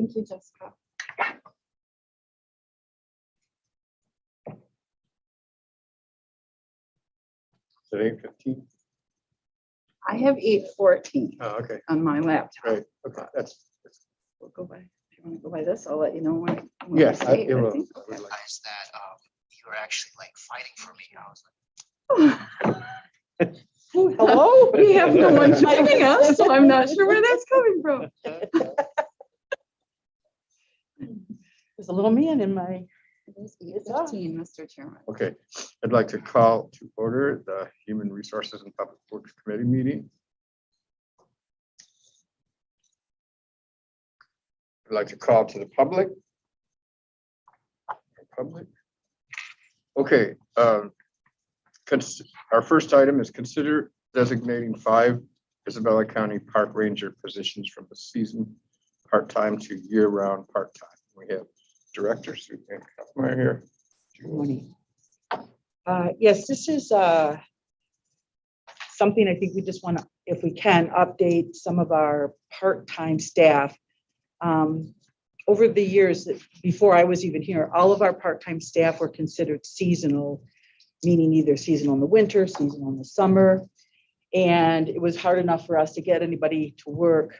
Thank you, Jessica. Is it 8:15? I have 8:14 Oh, okay, on my laptop. right, okay, that's, We'll go by. If you want to go by this, I'll let you know when. yes, it's I it will. 8:15. I would like- Realized that you were actually like fighting for me. I was like, Hello? We have no one joining us, so I'm not sure where that's coming from. There's a little man in my. It is 8:15, Mr. Chairman. Okay, I'd like to call to order the Human Resources and Public Works Committee meeting. I'd like to call to the public. Public. Okay, our first item is consider designating 5 Isabella County Park Ranger positions from the season part-time to year-round part-time. We have Director Suzanne Kaufmeyer here. Morning. Yes, this is something I think we just want to, if we can, update some of our part-time staff. Over the years, before I was even here, all of our part-time staff were considered seasonal, meaning either seasonal in the winter, seasonal in the summer. And it was hard enough for us to get anybody to work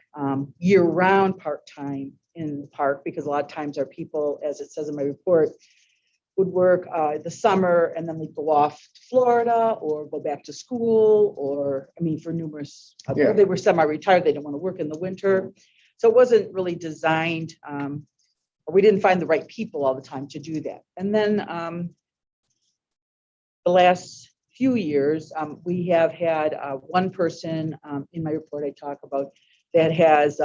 year-round part-time in the park, because a lot of times our people, as it says in my report, would work the summer and then they'd go off to Florida or go back to school, or, I mean, for numerous, Yeah. they were semi-retired, they didn't want to work in the winter. So it wasn't really designed, or we didn't find the right people all the time to do that. And then the last few years, we have had one person in my report I talk about that has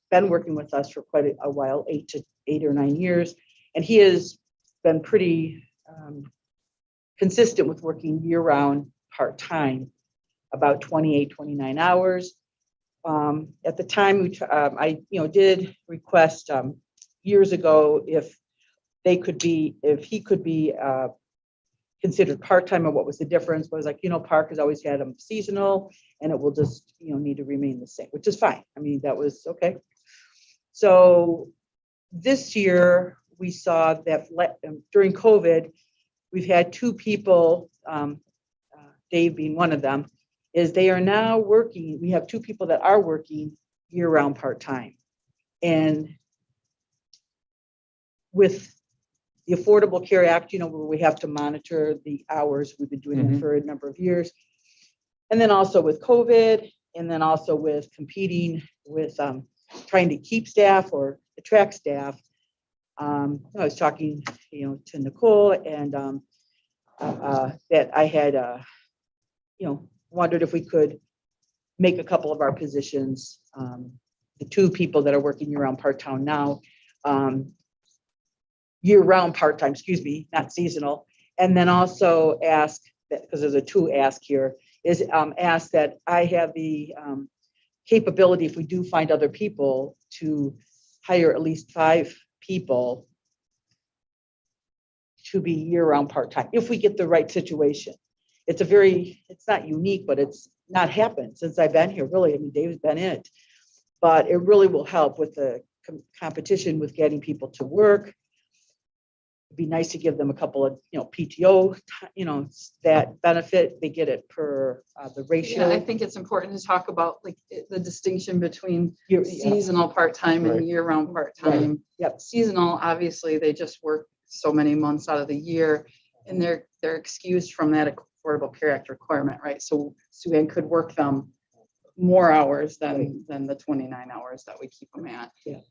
been working with us for quite a while, 8 or 9 years. And he has been pretty consistent with working year-round part-time, about 28, 29 hours. At the time, I did request years ago if he could be considered part-time, and what was the difference. But I was like, Park has always had them seasonal, and it will just need to remain the same, which is fine. I mean, that was okay. So this year we saw that during COVID, we've had 2 people, Dave being one of them, is they are now working. We have 2 people that are working year-round part-time. And with the Affordable Care Act, where we have to monitor the hours, we've been doing that for a number of years. And then also with COVID, and then also with competing with trying to keep staff or attract staff. I was talking, to Nicole, and that I had, wondered if we could make a couple of our positions, the 2 people that are working year-round part-time now, year-round part-time, not seasonal. And then also ask that, because there's a 2 ask here, is ask that I have the capability, if we do find other people, to hire at least 5 people to be year-round part-time, if we get the right situation. It's not unique, but it's not happened since I've been here, really. I mean, Dave's been in it, but it really will help with the competition with getting people to work. It'd be nice to give them a couple of, PTO, that benefit. They get it per the ratio. Yeah, I think it's important to talk about like the distinction between Yeah. seasonal part-time Right. and year-round part-time. Yep. Seasonal, obviously, they just work so many months out of the year, and they're excused from that Affordable Care Act requirement, right? So Suzanne could work them more hours than the 29 hours that we keep them at. Yeah.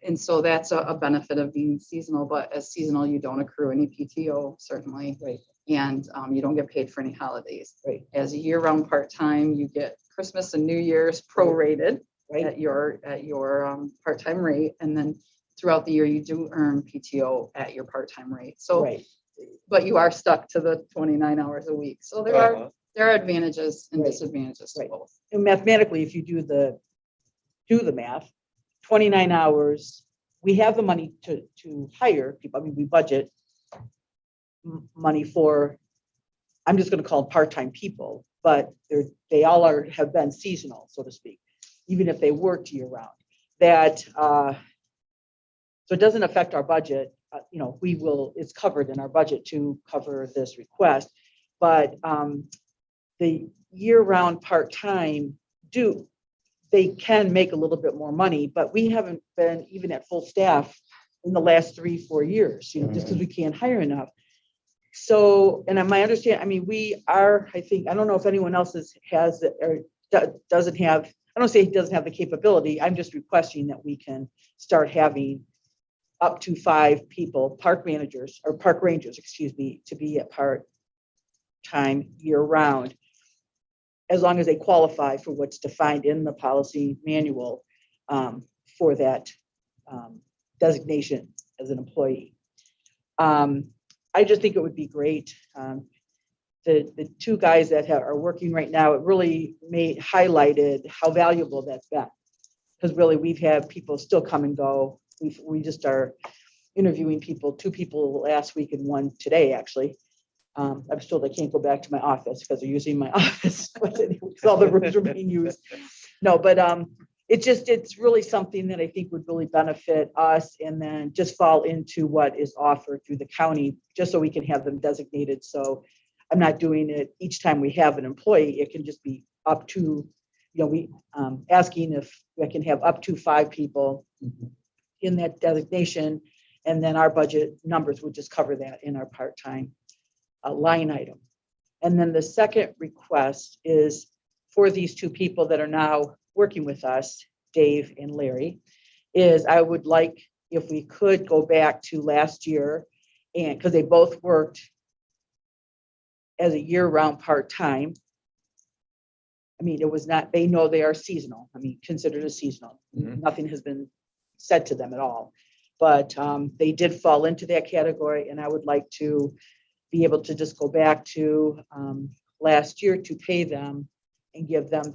And so that's a benefit of being seasonal, but as seasonal, you don't accrue any PTO, certainly. Right. And you don't get paid for any holidays. Right. As a year-round part-time, you get Christmas and New Year's prorated Right. at your part-time rate, and then throughout the year you do earn PTO at your part-time rate. So, Right. but you are stuck to the 29 hours a week. So there are advantages and Right. disadvantages to Right. both. And mathematically, if you do the math, 29 hours, we have the money to hire people. I mean, we budget money for, I'm just going to call them part-time people, but they all have been seasonal, so to speak, even if they worked year round. That So it doesn't affect our budget. It's covered in our budget to cover this request. But the year-round part-time they can make a little bit more money, but we haven't been even at full staff in the last 3-4 years, just because we can't hire enough. So, and my understanding, I mean, we are, I think, I don't know if anyone else has or doesn't have, I don't say it doesn't have the capability. I'm just requesting that we can start having up to 5 people, park managers or park rangers, excuse me, to be at part-time year-round, as long as they qualify for what's defined in the policy manual for that designation as an employee. I just think it would be great. The 2 guys that are working right now, it really highlighted how valuable that's been. Because really, we've had people still come and go. We just are interviewing people, 2 people last week and 1 today, actually. I was told I can't go back to my office because they're using my office, because all the rooms are being used. No, but it's really something that I think would really benefit us, and then just fall into what is offered through the county, just so we can have them designated. So I'm not doing it each time we have an employee. It can just be up to, we asking if I can have up to 5 people in that designation, and then our budget numbers would just cover that in our part-time line item. And then the second request is for these 2 people that are now working with us, Dave and Larry, is I would like if we could go back to last year, and because they both worked as a year-round part-time. I mean, it was not, they know they are seasonal. I mean, considered as seasonal. Nothing has been said to them at all. But they did fall into that category, and I would like to be able to just go back to last year to pay them and give them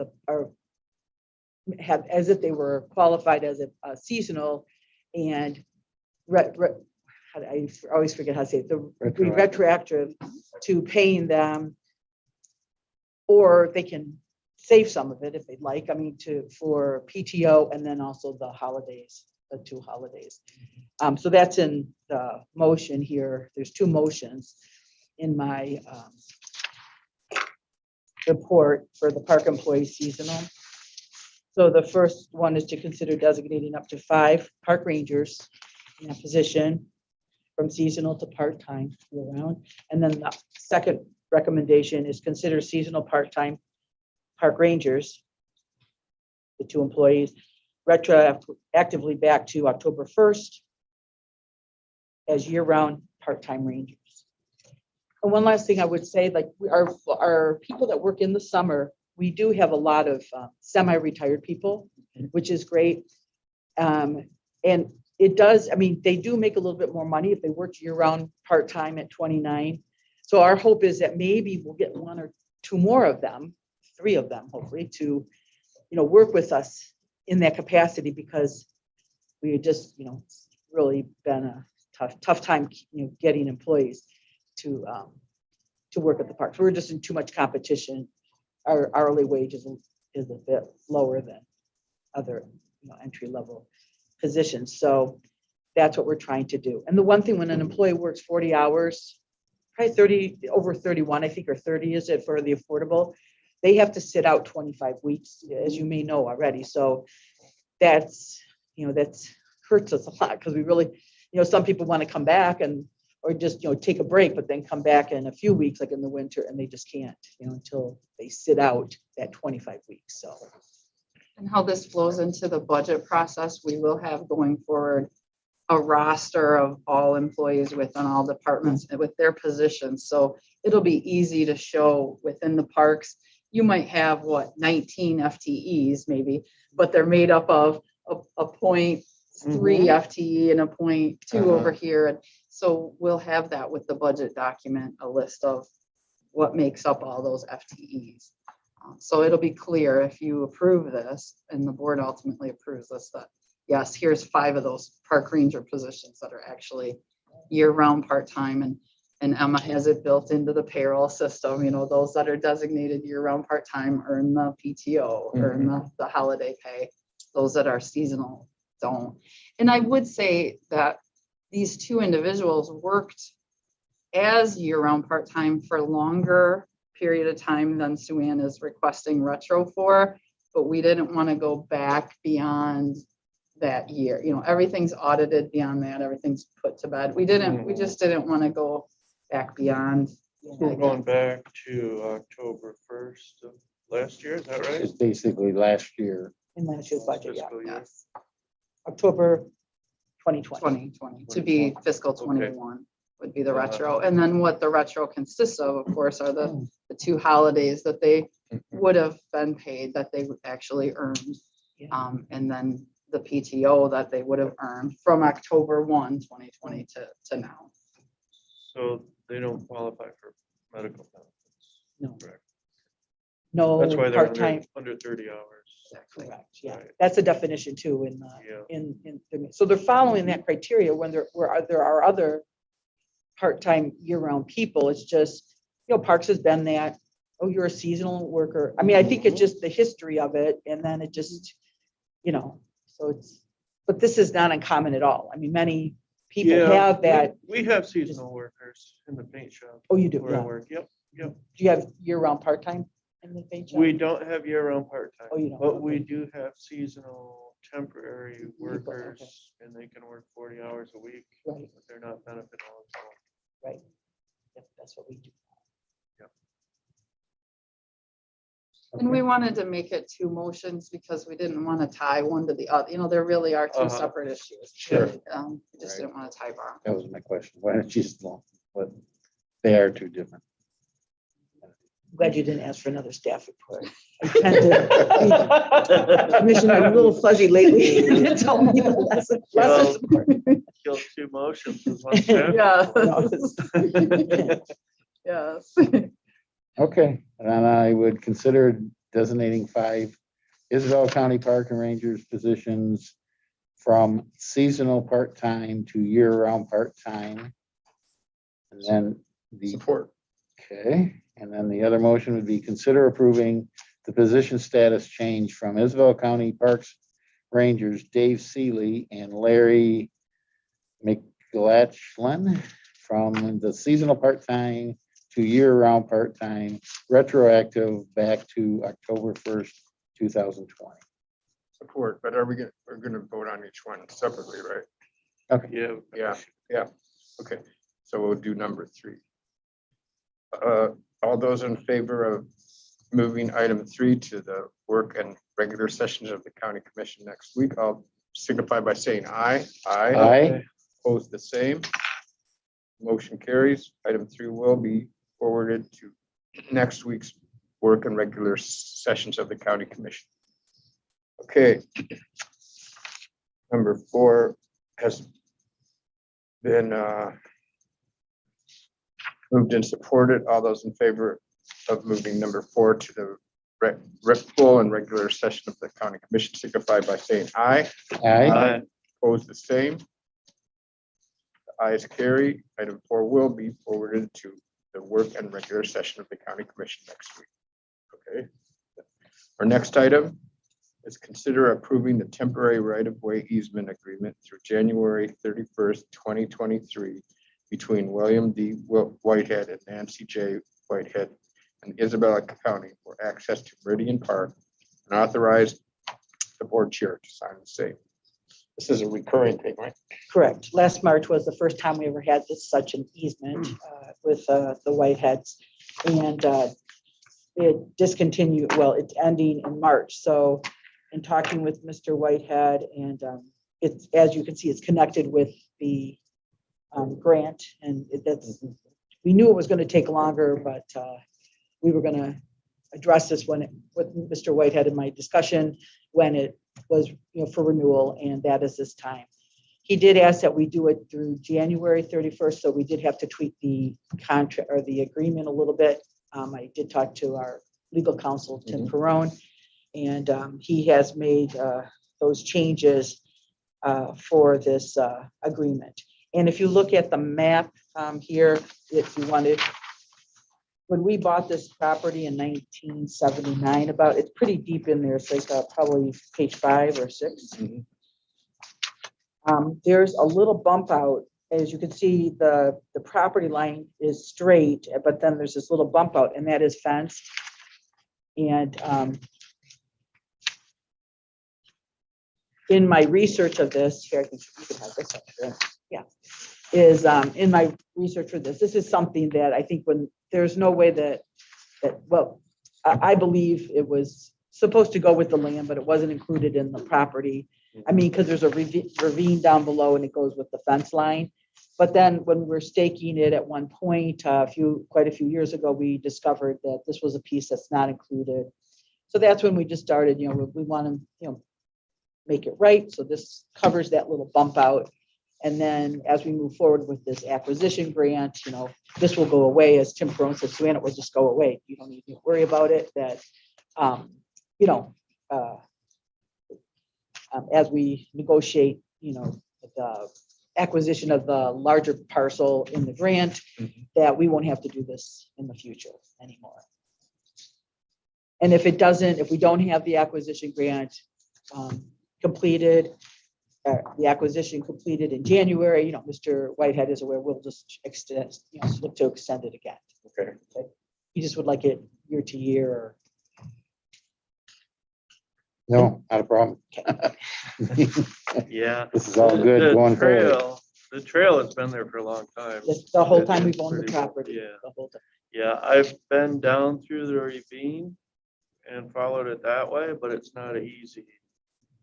have as if they were qualified as a seasonal, and I always forget how to say it, retroactive to paying them, or they can save some of it if they'd like. I mean, for PTO, and then also the holidays, the 2 holidays. So that's in the motion here. There's 2 motions in my report for the park employee seasonal. So the first one is to consider designating up to 5 park rangers in a position from seasonal to part-time year-round. And then the second recommendation is consider seasonal part-time park rangers, the 2 employees, retroactively back to October 1st as year-round part-time rangers. And one last thing I would say, like our people that work in the summer, we do have a lot of semi-retired people, which is great. And it does, I mean, they do make a little bit more money if they work year-round part-time at 29. So our hope is that maybe we'll get 1 or 2 more of them, 3 of them, hopefully, to, work with us in that capacity, because we just, really been a tough time, getting employees to work at the parks. We're just in too much competition. Our hourly wage is a bit lower than other entry level positions. So that's what we're trying to do. And the one thing, when an employee works 40 hours, probably 30, over 31, I think, or 30 is it for the affordable, they have to sit out 25 weeks, as you may know already. So that's hurts us a lot, because we really, some people want to come back or just, take a break, but then come back in a few weeks, like in the winter, and they just can't, until they sit out that 25 weeks. So. And how this flows into the budget process, we will have going forward a roster of all employees within all departments and with their positions. So it'll be easy to show within the parks. You might have 19 FTEs maybe, but they're made up of a 0.3 FTE and a 0.2 over here. And so we'll have that with the budget document, a list of what makes up all those FTEs. So it'll be clear if you approve this and the board ultimately approves this, that yes, here's 5 of those park ranger positions that are actually year-round part-time, and Emma has it built into the payroll system. Those that are designated year-round part-time earn the PTO, earn the holiday pay. Those that are seasonal don't. And I would say that these two individuals worked as year-round part-time for a longer period of time than Sue Ann is requesting retro for, but we didn't want to go back beyond that year. You know, everything's audited beyond that, everything's put to bed. We just didn't want to go back beyond. We're going back to October 1st of last year, is that right? It's basically last year. In last year's budget, yeah, Fiscal year. Yes, October 2020. 2020, to be fiscal 21 would be the retro. And then what the retro consists of course, are the two holidays that they would have been paid that they actually earned. Yeah. And then the PTO that they would have earned from October 1, 2020 to now. So they don't qualify for medical benefits. No. Correct. No That's why they're part-time. under 30 hours. Correct, yeah. Right. That's a definition too in, Yeah. so they're following that criteria when there are other part-time year-round people. It's just, you know, Parks has been that, oh, you're a seasonal worker. I mean, I think it's just the history of it and then it just, you know, so it's, but this is not uncommon at all. I mean, many people Yeah, have that. We have seasonal workers in the paint shop Oh, you do, where I yeah. work. Yep. Do you have year-round part-time in the paint shop? We don't have year-round part-time. Oh, you don't, But we okay. do have seasonal temporary okay. workers and they can work 40 hours a week, Right, but they're not benefit eligible. right. Yep, that's what we do. And we wanted to make it two motions because we didn't want to tie one to the other. You know, there really are two Uh-huh. separate issues. Sure. We just Right. didn't want to tie bar. That was my question. Why don't you just, but they are two different. Glad you didn't ask for another staff report. I tend to be Commissioner, a little fuzzy lately. Tell me the lesson. Kill two motions with one step. Yeah. Yes. Okay, and I would consider designating 5 Isabel County Park and Rangers positions from seasonal part-time to year-round part-time. And then Support. okay, and then the other motion would be consider approving the position status change from Isabel County Parks Rangers Dave Seeley and Larry McLachlan from the seasonal part-time to year-round part-time, retroactive back to October 1st, 2020. Support, but we're gonna vote on each one separately, right? Yeah. Yeah. Okay, so we'll do number 3. All those in favor of moving item 3 to the work and regular sessions of the county commission next week, I'll signify by saying aye. Aye. Opposed, the same. Motion carries. Item 3 will be forwarded to next week's work and regular sessions of the county commission. Okay. Number 4 has been moved and supported. All those in favor of moving number 4 to the full and regular session of the county commission signify by saying aye. Aye. Opposed, the same. The ayes carry. Item 4 will be forwarded to the work and regular session of the county commission next week. Okay. Our next item is consider approving the temporary right-of-way easement agreement through January 31st, 2023 between William D. Whitehead and Nancy J. Whitehead and Isabella County for access to Meridian Park and authorize the board chair to sign the same. This is a recurring thing, right? Correct. Last March was the first time we ever had such an easement with the Whiteheads. And it discontinued, well, it's ending in March. So in talking with Mr. Whitehead and it's, as you can see, it's connected with the grant and that's, we knew it was going to take longer, but we were going to address this with Mr. Whitehead in my discussion when it was, for renewal, and that is this time. He did ask that we do it through January 31st, so we did have to tweak the contract or the agreement a little bit. I did talk to our legal counsel, Tim Perrone, and he has made those changes for this agreement. And if you look at the map here, if you wanted, when we bought this property in 1979, it's pretty deep in there. It's like probably page 5 or 6. There's a little bump out. As you can see, the property line is straight, but then there's this little bump out, and that is fenced. And in my research of this, here, I think you could have this up there. Yeah, is in my research for this is something that I think when there's no way that well, I believe it was supposed to go with the land, but it wasn't included in the property. I mean, because there's a ravine down below and it goes with the fence line. But then when we're staking it at one point, quite a few years ago, we discovered that this was a piece that's not included. So that's when we just started, we want to, make it right. So this covers that little bump out. And then as we move forward with this acquisition grant, this will go away. As Tim Crone said, Suanna, it will just go away. You don't need to worry about it. That, as we negotiate, the acquisition of the larger parcel in the grant, that we won't have to do this in the future anymore. And if we don't have the acquisition grant completed, the acquisition completed in January, Mr. Whitehead is aware, we'll just look to extend it again. Okay. You just would like it year to year or No, not a problem. Yeah. This is all good The going forward. The trail has been there for a long time. the whole It's time we've owned the pretty- property. Yeah, The whole time. yeah, I've been down through the ravine and followed it that way, but it's not an easy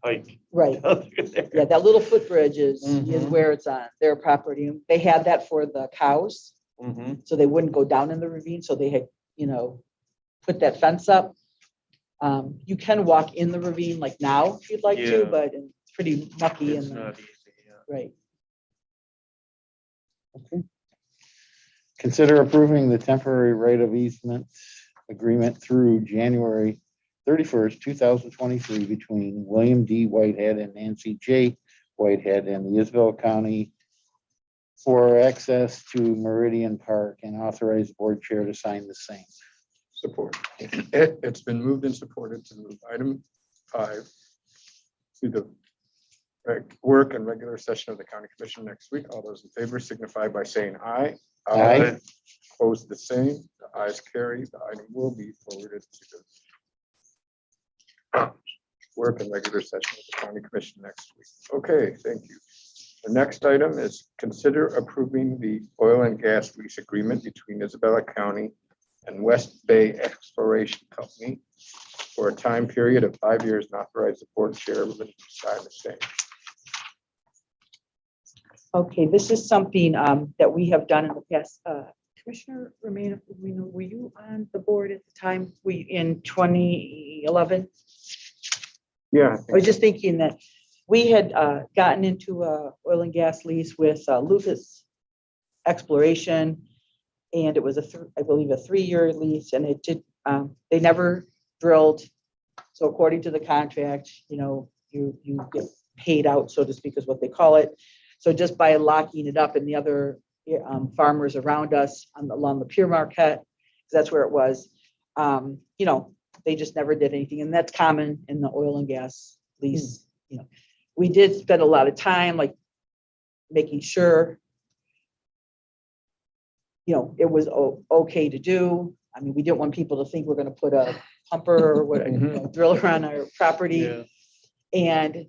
hike. Right. down through there. Yeah, that little footbridge is Mhm. where it's on their property. They had that for the cows, Mhm. so they wouldn't go down in the ravine. So they had, put that fence up. You can walk in the ravine like now if you'd like to, Yeah. but it's pretty mucky It's in not the, easy, yeah. right. Consider approving the temporary right of easement agreement through January 31st, 2023 between William D. Whitehead and Nancy J. Whitehead and the Isabel County for access to Meridian Park and authorize the board chair to sign the same. Support. It's been moved and supported to move item 5 to the work and regular session of the county commission next week. All those in favor signify by saying aye. Aye. Opposed, the same. The ayes carry. The item will be forwarded to the work and regular session of the county commission next week. Okay, thank you. The next item is consider approving the oil and gas lease agreement between Isabella County and West Bay Exploration Company for a time period of 5 years and authorize the board chairman to sign the same. Okay, this is something that we have done in the past. Commissioner Romano, were you on the board at the time? In 2011? Yeah. I was just thinking that we had gotten into a oil and gas lease with Lucas Exploration, and it was I believe a 3-year lease, and it did. They never drilled, so according to the contract, you get paid out, so to speak, is what they call it. So just by locking it up, and the other farmers around us along the Pure Marquette, because that's where it was, they just never did anything, and that's common in the oil and gas lease. We did spend a lot of time making sure it was okay to do. I mean, we didn't want people to think we're going to put a pumper or what driller on our property. Yeah. And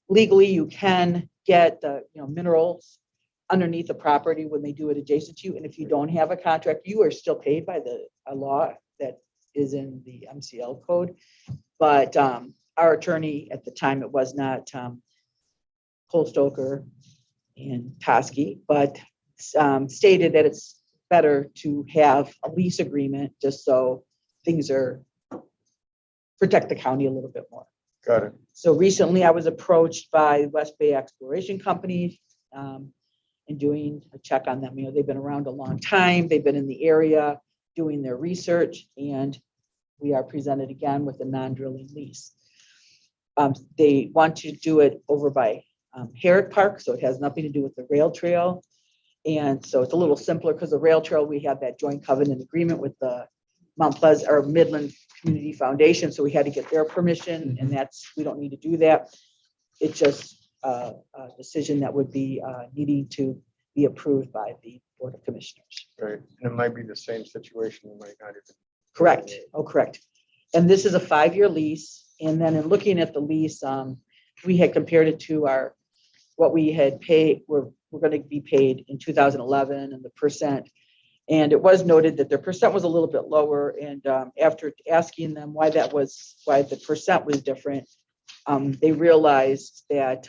legally, you can get the minerals underneath the property when they do it adjacent to you. And if you don't have a contract, you are still paid by a law that is in the MCL code. But our attorney at the time, it was not Cole Stoker and Toski, but stated that it's better to have a lease agreement just so things protect the county a little bit more. Got it. So recently I was approached by West Bay Exploration Company and doing a check on them. They've been around a long time. They've been in the area doing their research, and we are presented again with a non-drilling lease. They want to do it over by Herrick Park, so it has nothing to do with the rail trail. And so it's a little simpler because the rail trail, we have that joint covenant agreement with the Mount Pleasant or Midland Community Foundation. So we had to get their permission, and we don't need to do that. It just decision that would be needing to be approved by the Board of Commissioners. Right, and it might be the same situation, it might not even. Correct. Oh, correct. And this is a 5-year lease. And then in looking at the lease, we had compared it to what we had paid, we're going to be paid in 2011 and the percent. And it was noted that their percent was a little bit lower. And after asking them why the percent was different, they realized that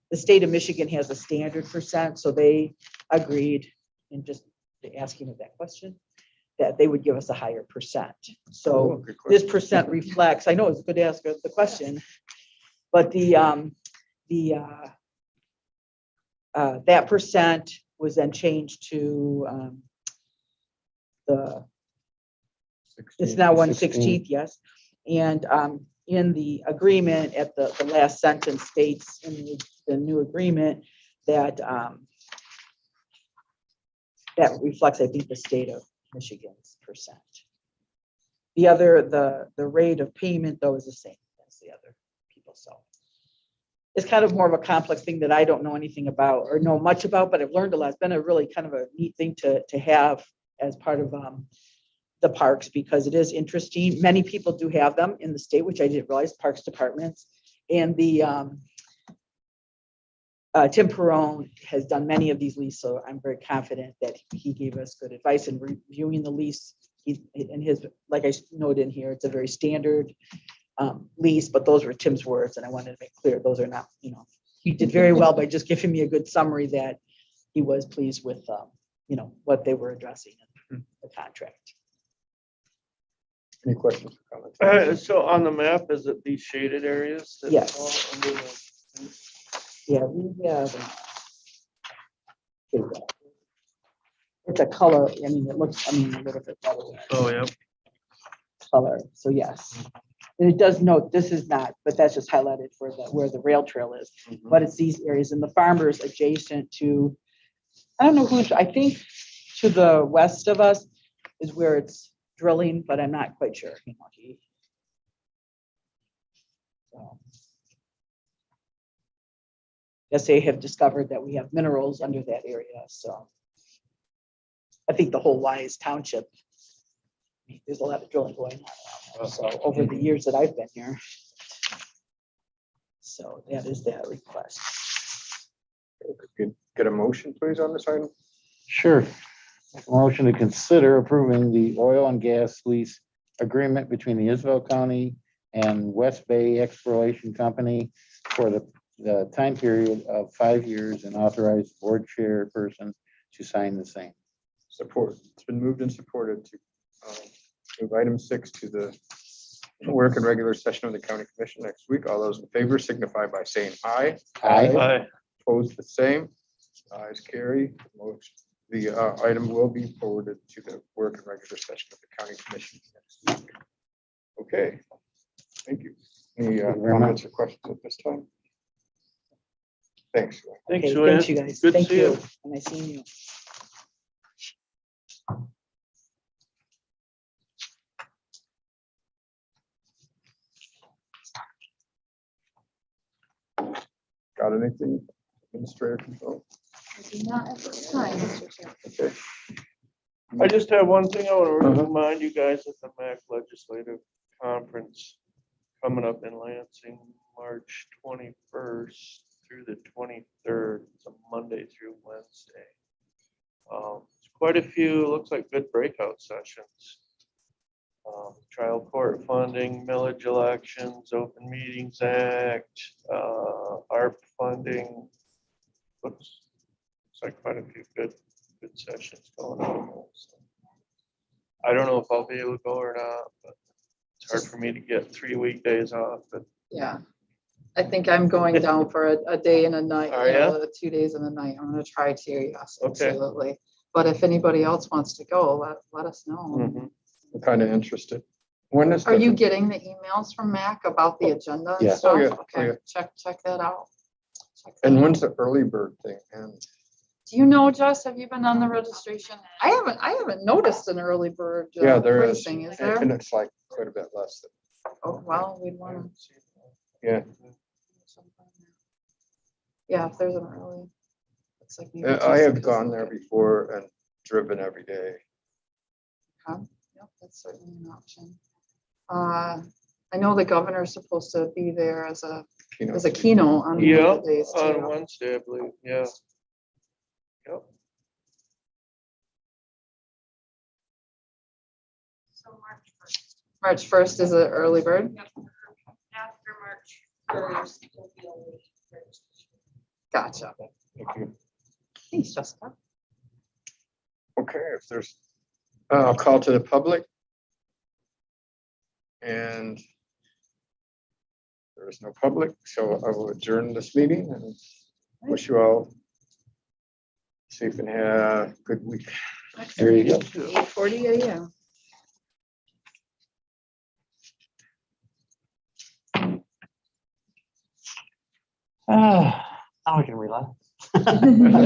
the state of Michigan has a standard percent. So they agreed, in just asking of that question, that they would give us a higher percent. So Oh, good this question. percent reflects, I know it's good to ask the question, but that percent was then changed to it's now 1/16, yes. And in the agreement at the last sentence states in the new agreement that that reflects, I think, the state of Michigan's percent. The rate of payment though is the same as the other people. So it's kind of more of a complex thing that I don't know anything about or know much about, but I've learned a lot. It's been a really kind of a neat thing to have as part of the parks, because it is interesting. Many people do have them in the state, which I didn't realize, parks departments. And the Tim Perrone has done many of these leases, so I'm very confident that he gave us good advice in reviewing the lease. In his, like I noted in here, it's a very standard lease, but those were Tim's words, and I wanted to make clear those are not, he did very well by just giving me a good summary that he was pleased with, what they were addressing in the contract. Any questions or comments? So on the map, is it these shaded areas? that Yes. fall under the- Yeah, we have. It's a color, it looks, a little bit better Oh, yeah. color, so yes. And it does note, this is not, but that's just highlighted for where the rail trail is, but it's these areas and the farmers adjacent to, I don't know who's, I think to the west of us is where it's drilling, but I'm not quite sure. So. Yes, they have discovered that we have minerals under that area, so. I think the whole Wise Township, there's a lot of drilling going on around there, so over the years that I've been here. So that is that request. Could get a motion, please, on this item? Sure. Motion to consider approving the oil and gas lease agreement between the Isabel County and West Bay Exploration Company for the time period of 5 years, and authorize board chairperson to sign the same. Support. It's been moved and supported to move item 6 to the work and regular session of the county commission next week. All those in favor signify by saying aye. Aye. Aye. Opposed, the same. Ayes carry. The item will be forwarded to the work and regular session of the county commission next week. Okay, thank you. Any Thank you very comments or questions at this time? Thanks. Thanks, Okay, Joanne. thanks, you guys. Good to Thank see you. you. And I see you. Got anything? Administrator control? Not at this time, Mr. Chair. Okay. I just have one thing I want to Uh-huh. remind you guys at the MAC Legislative Conference coming up in Lansing, March 21st through the 23rd. It's a Monday through Wednesday. It's quite a few, looks like good breakout sessions. Trial court funding, millage elections, Open Meetings Act, ARP funding. Looks like quite a few good sessions going on. So, I don't know if I'll be able to go or not, but it's hard for me to get 3 weekdays off, but Yeah. I think I'm going down for a day and a night, Are ya? 2 days and a night. I'm gonna try to, yes, Okay. absolutely. But if anybody else wants to go, let us know. mhm. I'm kind of interested. When is? Are you the- getting the emails from Mac about the agenda and Yeah. stuff? Oh, yeah. Oh, Okay, yeah. check that out. Check that And out. when's the early bird thing? And Do you know, Jess, have you been on the registration? I haven't noticed an early bird yeah, there is. pricing, is And there? it's like quite a bit less than. Oh, well, we'd want to. Yeah. Yeah, if there's an early. Looks like maybe I have Jessica's gone there looking. before and driven every day. Yep, that's certainly an option. I know the governor's supposed to be there as a keynote on one Yeah, of the days on too. Wednesday, I believe, yeah. Yep. So March first. March 1st is an early bird. After March first will be a late registration. Gotcha. Thank you. Thanks, Jessica. Okay, if there's, I'll call to the public. And there is no public, so I will adjourn this meeting and wish you all safe and have a good week. There you go. 8:40 a.m. Now we can relax.